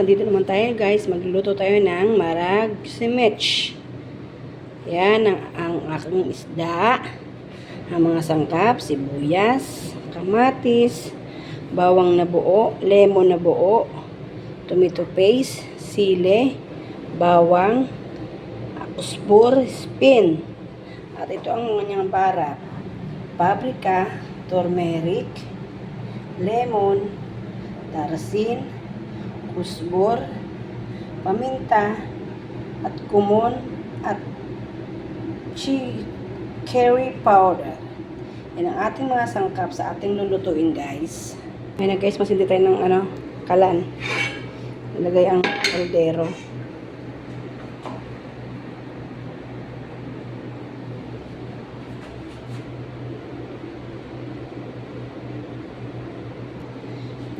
nandito naman tayo guys. Magluluto tayo ng marag simech. Yan ang aking isda. Ang mga sangkap, sibuyas, kamatis, bawang na buo, lemon na buo, tomato paste, sili, bawang, usbur, spin. At ito ang kanyang barak. Paprika, turmeric, lemon, tarasin, usbur, paminta, at kumon, at curry powder. Yan ang ating mga sangkap sa ating lulutuin guys. Ngayon guys, masindi tayo ng kalan. Ilagay ang kaldero.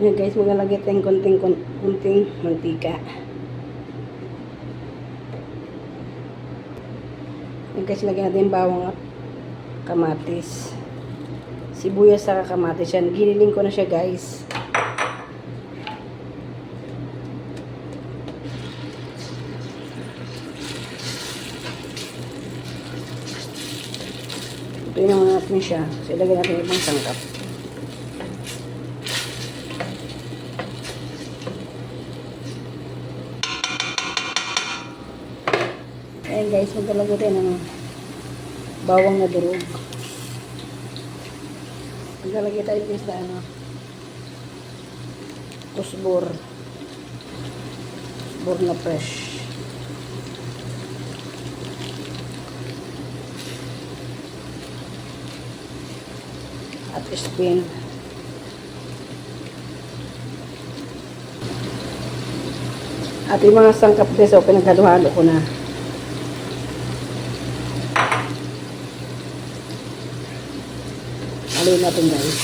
Yan guys, maglalagay tayong konting mantika. Yan guys, lagyan natin bawang at kamatis. Sibuyas sa kamatis yan. Giniling ko na siya guys. Ito yung natin siya. So, ilagay natin ibang sangkap. Ayan guys, maglalagay tayo ng bawang na durog. Maglalagay tayo guys na usbur na fresh. At spin. At yung mga sangkap guys, pinaghaluhalo ko na. Haluin natin guys.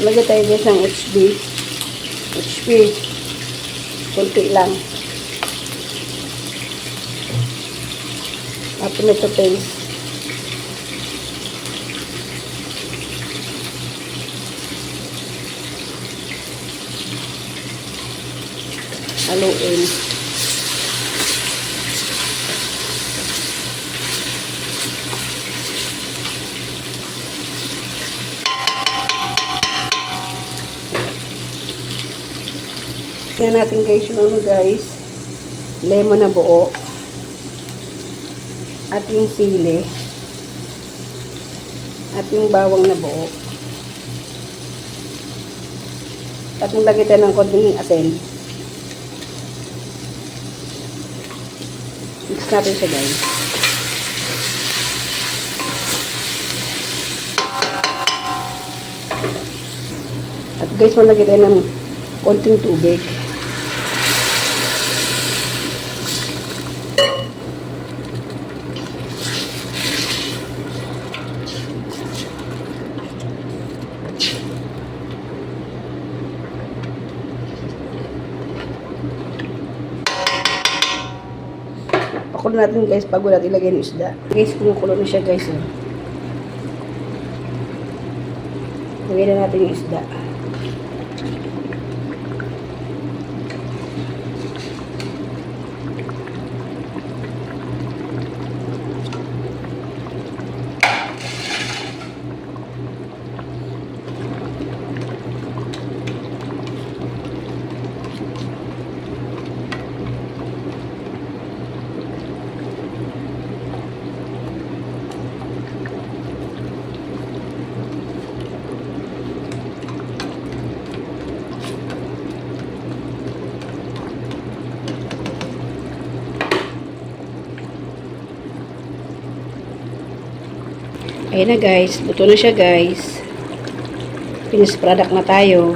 Lagyan tayo guys ng HP. Kunti lang. At tomato paste. Haluin. Yan natin guys yung lemon na buo at yung sili at yung bawang na buo at maglagay tayo ng konting asin. Mix natin siya guys. At guys, maglagay tayo ng konting tubig. Pakulo natin guys bago natin ilagay yung isda. Guys, kumukulo na siya guys. Lagay na natin yung isda. Ayan na guys, luto na siya guys. Finished product na tayo.